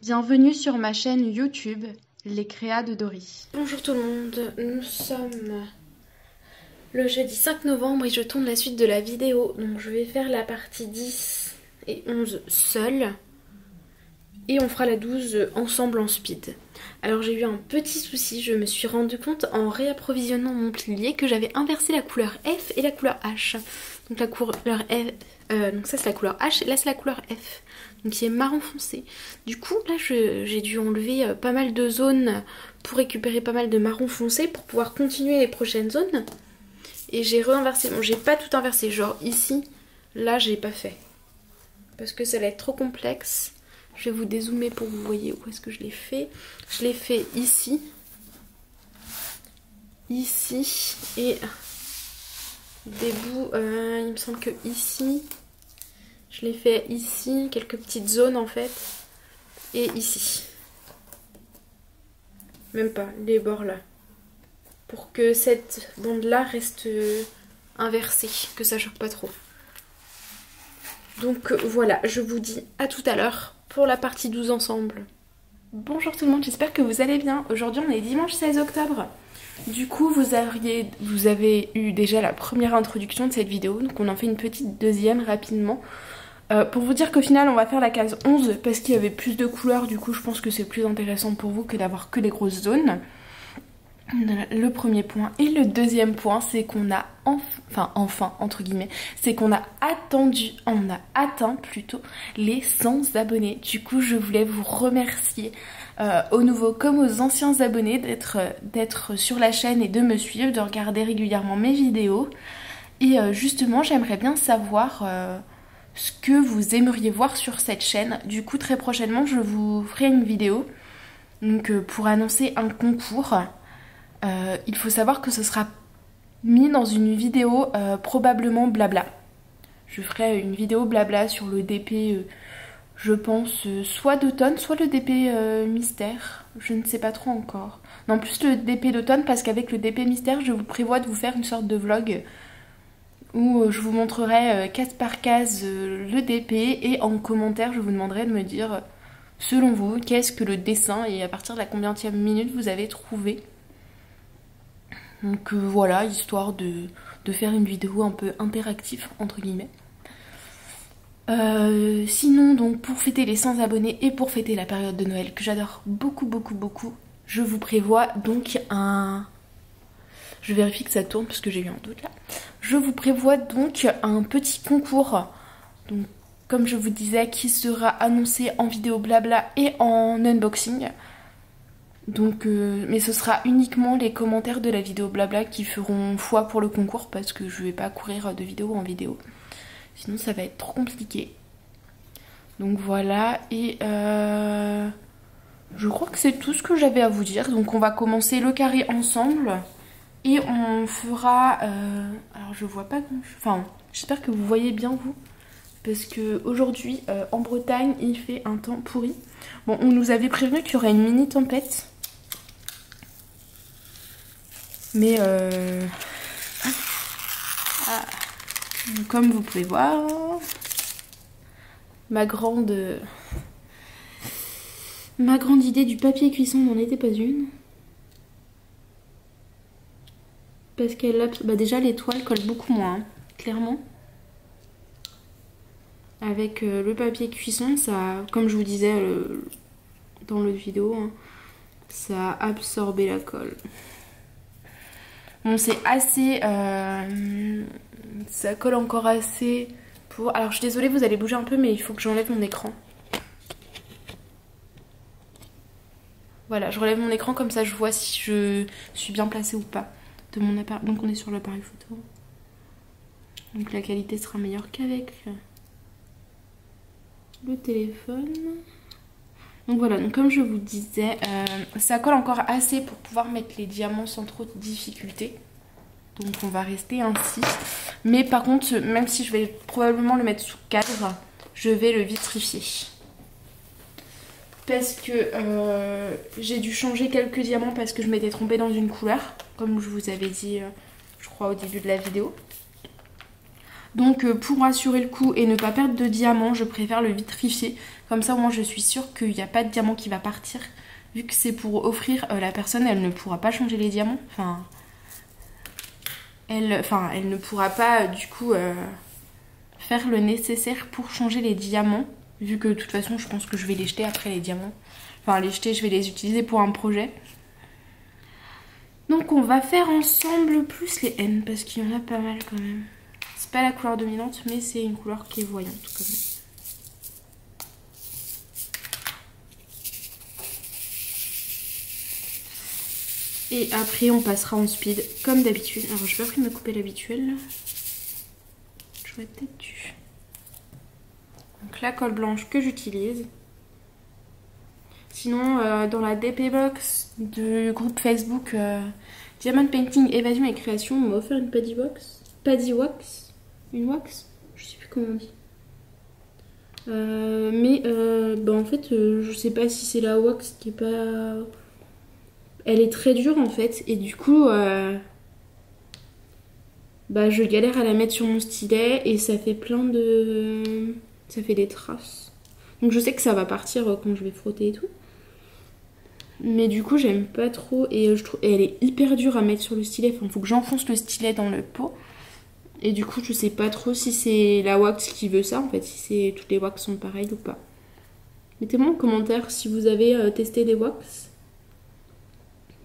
Bienvenue sur ma chaîne YouTube, Les Créas de Dory. Bonjour tout le monde, nous sommes le jeudi 5 novembre et je tourne la suite de la vidéo. Donc je vais faire la partie 10 et 11 seule et on fera la 12 ensemble en speed. Alors j'ai eu un petit souci, je me suis rendu compte en réapprovisionnant mon plié que j'avais inversé la couleur F et la couleur H. Donc la couleur F, donc ça c'est la couleur H et là c'est la couleur F. Donc qui est marron foncé. Du coup là j'ai dû enlever pas mal de zones pour récupérer pas mal de marron foncé pour pouvoir continuer les prochaines zones. Et j'ai réinversé, bon j'ai pas tout inversé, genre ici, là j'ai pas fait. Parce que ça allait être trop complexe. Je vais vous dézoomer pour que vous voyez où est-ce que je l'ai fait. Je l'ai fait ici. Ici et des bouts, il me semble que ici. Je l'ai fait ici, quelques petites zones en fait. Et ici. Même pas, les bords là. Pour que cette bande là reste inversée, que ça choque pas trop. Donc voilà, je vous dis à tout à l'heure pour la partie 12 ensemble. Bonjour tout le monde, j'espère que vous allez bien. Aujourd'hui on est dimanche 16 octobre. Du coup vous avez eu déjà la première introduction de cette vidéo, donc on en fait une petite deuxième rapidement. Pour vous dire qu'au final on va faire la case 11 parce qu'il y avait plus de couleurs, du coup je pense que c'est plus intéressant pour vous que d'avoir que les grosses zones. Le premier point. Et le deuxième point, c'est qu'on a enfin entre guillemets, c'est qu'on a atteint plutôt les 100 abonnés. Du coup je voulais vous remercier aux nouveaux comme aux anciens abonnés d'être sur la chaîne et de me suivre, de regarder régulièrement mes vidéos. Et justement j'aimerais bien savoir ce que vous aimeriez voir sur cette chaîne. Du coup très prochainement je vous ferai une vidéo donc, pour annoncer un concours. Il faut savoir que ce sera mis dans une vidéo probablement blabla. Je ferai une vidéo blabla sur le DP, je pense, soit d'automne, soit le DP mystère. Je ne sais pas trop encore. Non, plus le DP d'automne parce qu'avec le DP mystère, je vous prévois de vous faire une sorte de vlog où je vous montrerai case par case le DP et en commentaire, je vous demanderai de me dire, selon vous, qu'est-ce que le dessin et à partir de la combienième minute vous avez trouvé. Donc voilà, histoire de faire une vidéo un peu interactive, entre guillemets. Sinon, donc pour fêter les 100 abonnés et pour fêter la période de Noël, que j'adore beaucoup, je vous prévois donc un... Je vérifie que ça tourne parce que j'ai eu un doute là. Je vous prévois donc un petit concours, donc, comme je vous disais, qui sera annoncé en vidéo blabla et en unboxing. Donc, mais ce sera uniquement les commentaires de la vidéo blabla qui feront foi pour le concours parce que je vais pas courir de vidéo en vidéo. Sinon ça va être trop compliqué. Donc voilà, et je crois que c'est tout ce que j'avais à vous dire. Donc on va commencer le carré ensemble et on fera... alors je vois pas... Enfin, j'espère que vous voyez bien vous. Parce que aujourd'hui en Bretagne il fait un temps pourri. Bon, on nous avait prévenu qu'il y aurait une mini tempête. Mais comme vous pouvez voir, ma grande idée du papier cuisson n'en était pas une. Parce qu'elle déjà les toiles collent beaucoup moins, hein, clairement. Avec le papier cuisson, ça, comme je vous disais dans le vidéo, hein, ça a absorbé la colle. Bon, c'est assez... ça colle encore assez pour... Alors, je suis désolée, vous allez bouger un peu, mais il faut que j'enlève mon écran. Voilà, je relève mon écran, comme ça je vois si je suis bien placée ou pas de mon appareil. Donc, on est sur l'appareil photo. Donc, la qualité sera meilleure qu'avec le téléphone. Donc voilà, donc comme je vous disais, ça colle encore assez pour pouvoir mettre les diamants sans trop de difficulté. Donc on va rester ainsi. Mais par contre, même si je vais probablement le mettre sous cadre, je vais le vitrifier. Parce que j'ai dû changer quelques diamants parce que je m'étais trompée dans une couleur. Comme je vous avais dit, je crois au début de la vidéo. Donc pour assurer le coup et ne pas perdre de diamants, je préfère le vitrifier. Comme ça, au moins, je suis sûre qu'il n'y a pas de diamant qui va partir. Vu que c'est pour offrir, la personne, elle ne pourra pas changer les diamants. Enfin, elle ne pourra pas, du coup, faire le nécessaire pour changer les diamants. Vu que, de toute façon, je pense que je vais les jeter après, les diamants. Enfin, les jeter, je vais les utiliser pour un projet. Donc, on va faire ensemble plus les N, parce qu'il y en a pas mal quand même. C'est pas la couleur dominante, mais c'est une couleur qui est voyante quand même. Et après on passera en speed comme d'habitude. Alors j'ai pas pris ma coupe habituelle. J'aurais peut-être dû. Donc la colle blanche que j'utilise. Sinon dans la DP box du groupe Facebook Diamond Painting Évasion et Création, on m'a offert une paddy wax. Paddy wax. Une wax. Je sais plus comment on dit. Bah en fait je sais pas si c'est la wax qui est pas... Elle est très dure en fait et du coup bah je galère à la mettre sur mon stylet et ça fait plein de... ça fait des traces. Donc je sais que ça va partir quand je vais frotter et tout. Mais du coup j'aime pas trop et je trouve et elle est hyper dure à mettre sur le stylet. Enfin faut que j'enfonce le stylet dans le pot. Et du coup je sais pas trop si c'est la wax qui veut ça en fait, si c'est toutes les wax sont pareilles ou pas. Mettez-moi en commentaire si vous avez testé des wax.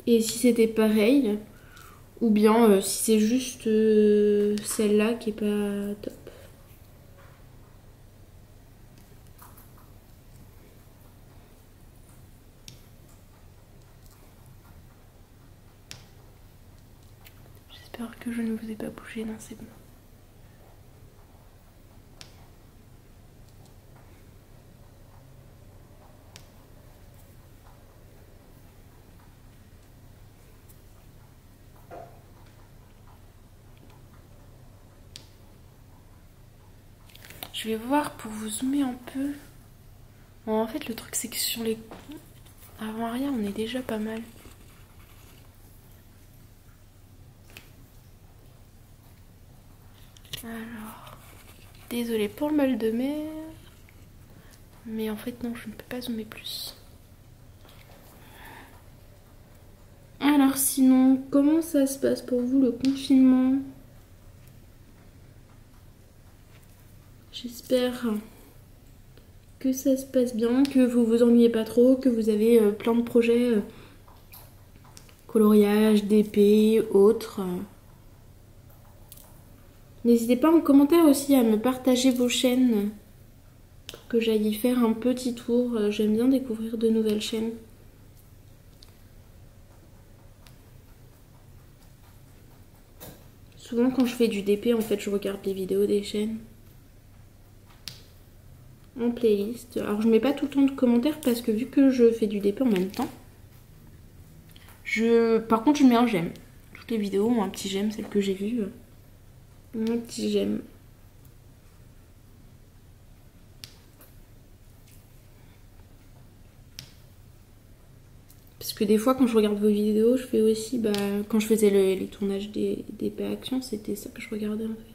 Et si c'était pareil. Ou bien si c'est juste celle-là qui est pas top. J'espère que je ne vous ai pas bougé dans ces mains. Je vais voir pour vous zoomer un peu. Bon, en fait, le truc, c'est que sur les avant-arrière, on est déjà pas mal. Alors, désolée pour le mal de mer. Mais en fait, non, je ne peux pas zoomer plus. Alors sinon, comment ça se passe pour vous le confinement? J'espère que ça se passe bien, que vous vous ennuyez pas trop, que vous avez plein de projets coloriage, DP, autres. N'hésitez pas en commentaire aussi à me partager vos chaînes pour que j'aille y faire un petit tour. J'aime bien découvrir de nouvelles chaînes. Souvent quand je fais du DP, en fait, je regarde les vidéos des chaînes en playlist. Alors je mets pas tout le temps de commentaires parce que vu que je fais du DP en même temps, par contre je mets un j'aime. Toutes les vidéos ont un petit j'aime, celles que j'ai vues. Un petit j'aime. Parce que des fois quand je regarde vos vidéos, je fais aussi, quand je faisais les tournages des DP Actions, c'était ça que je regardais en fait.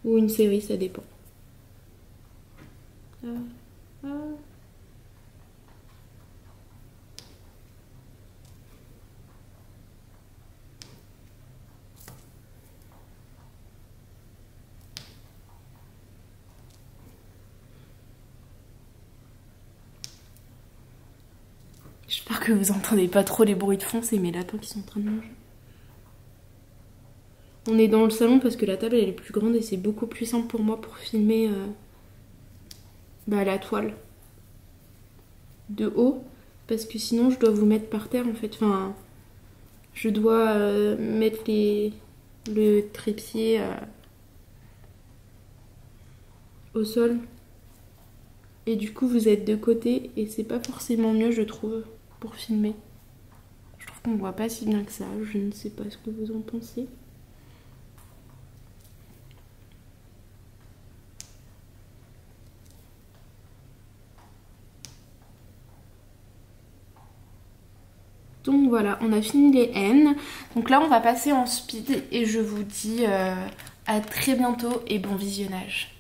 Ou une série, ça dépend. J'espère que vous entendez pas trop les bruits de fond, c'est mes lapins qui sont en train de manger. On est dans le salon parce que la table elle est plus grande et c'est beaucoup plus simple pour moi pour filmer la toile de haut. Parce que sinon je dois vous mettre par terre en fait. Enfin, je dois mettre le trépied au sol. Et du coup vous êtes de côté et c'est pas forcément mieux je trouve pour filmer. Je trouve qu'on voit pas si bien que ça, je ne sais pas ce que vous en pensez. Donc voilà, on a fini les N. Donc là on va passer en speed et je vous dis à très bientôt et bon visionnage.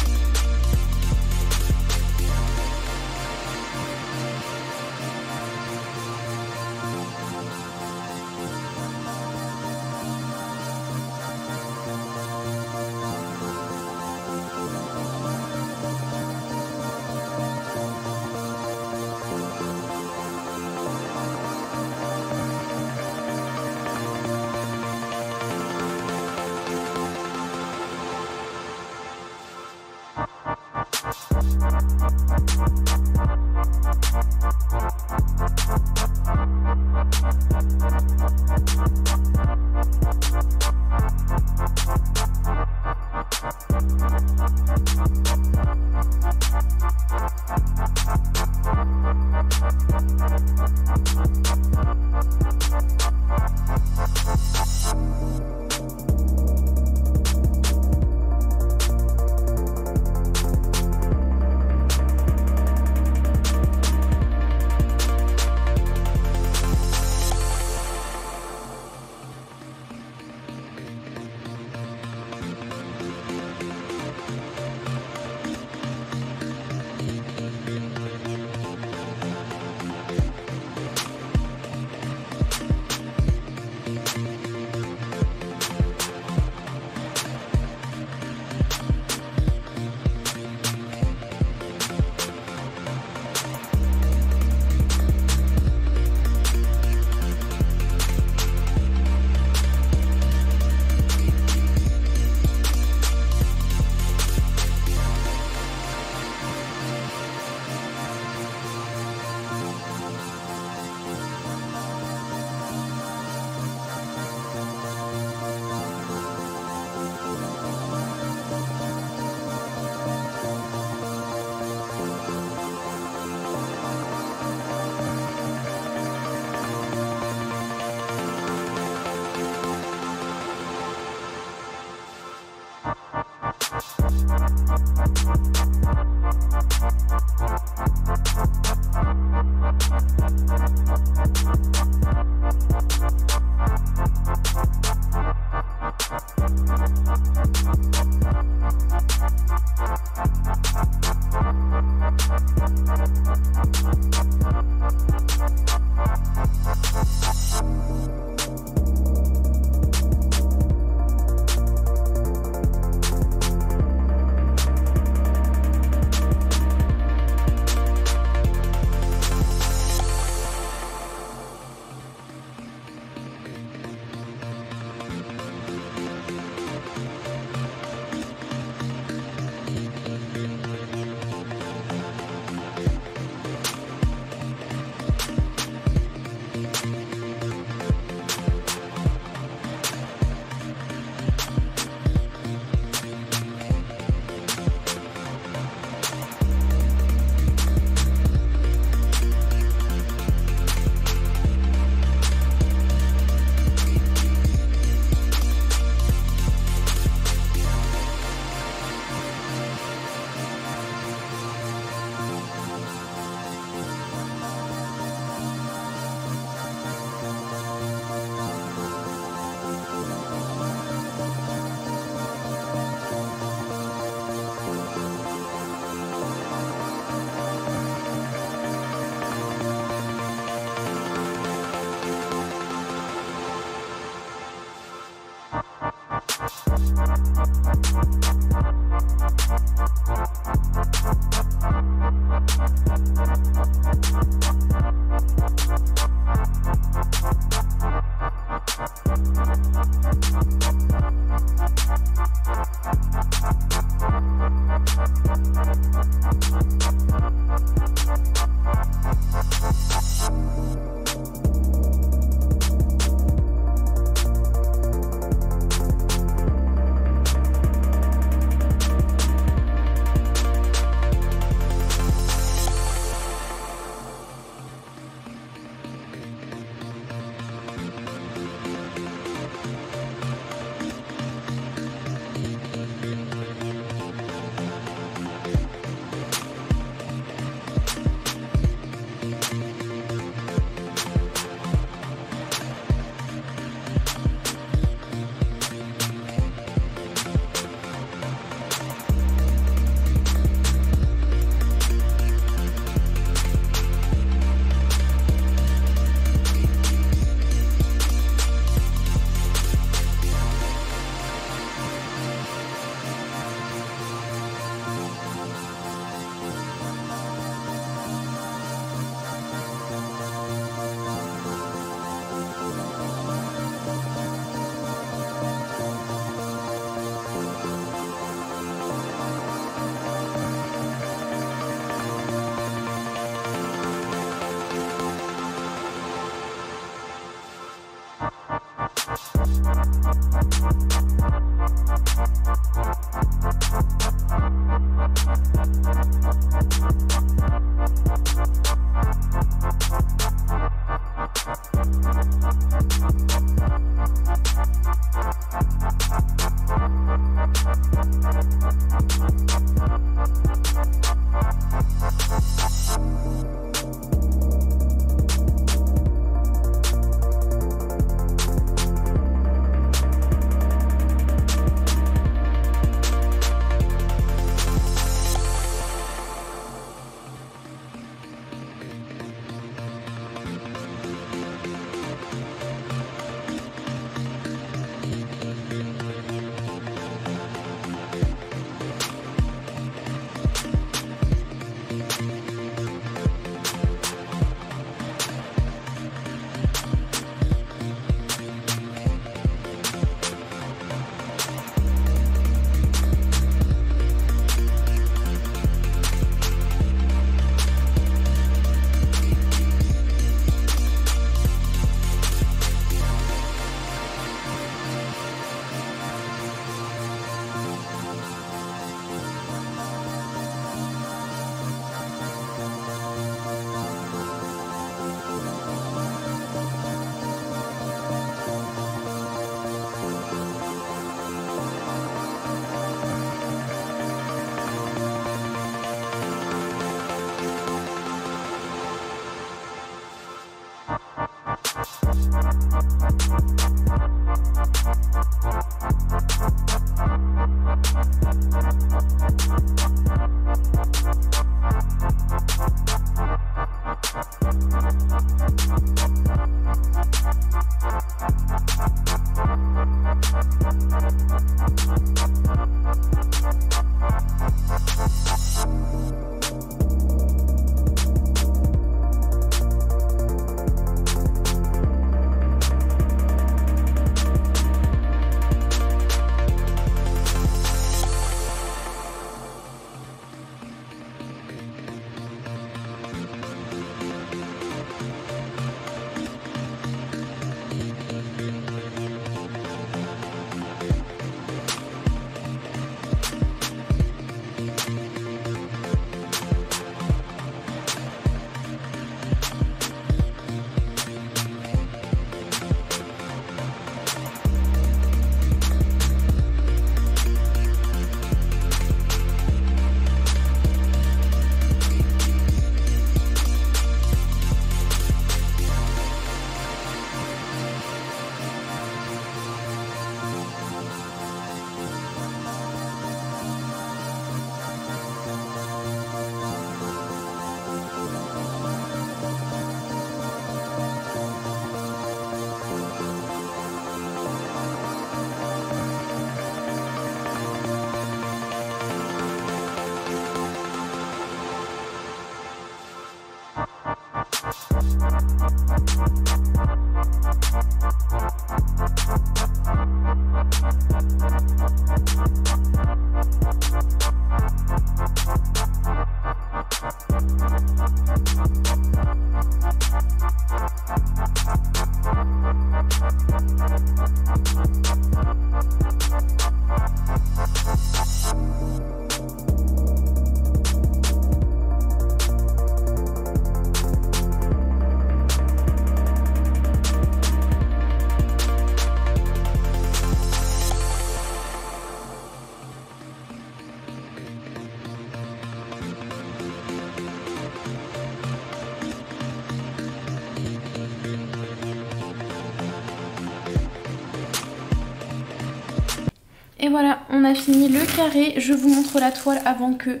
Et voilà, on a fini le carré. Je vous montre la toile avant que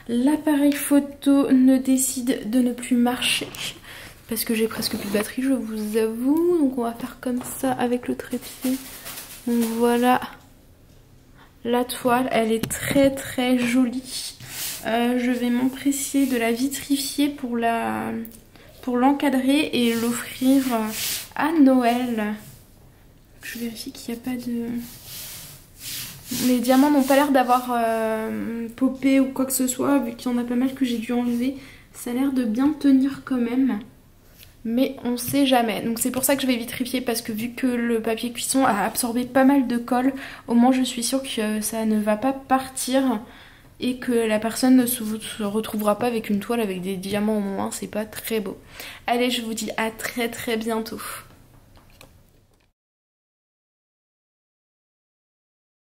l'appareil photo ne décide de ne plus marcher. Parce que j'ai presque plus de batterie, je vous avoue. Donc on va faire comme ça avec le trépied. Donc voilà la toile, elle est très très jolie. Je vais m'empresser de la vitrifier pour l'encadrer et l'offrir à Noël. Je vérifie qu'il n'y a pas de... Les diamants n'ont pas l'air d'avoir popé ou quoi que ce soit, vu qu'il y en a pas mal que j'ai dû enlever. Ça a l'air de bien tenir quand même. Mais on sait jamais. Donc c'est pour ça que je vais vitrifier, parce que vu que le papier cuisson a absorbé pas mal de colle, au moins je suis sûre que ça ne va pas partir et que la personne ne se retrouvera pas avec une toile avec des diamants au moins. C'est pas très beau. Allez, je vous dis à très très bientôt.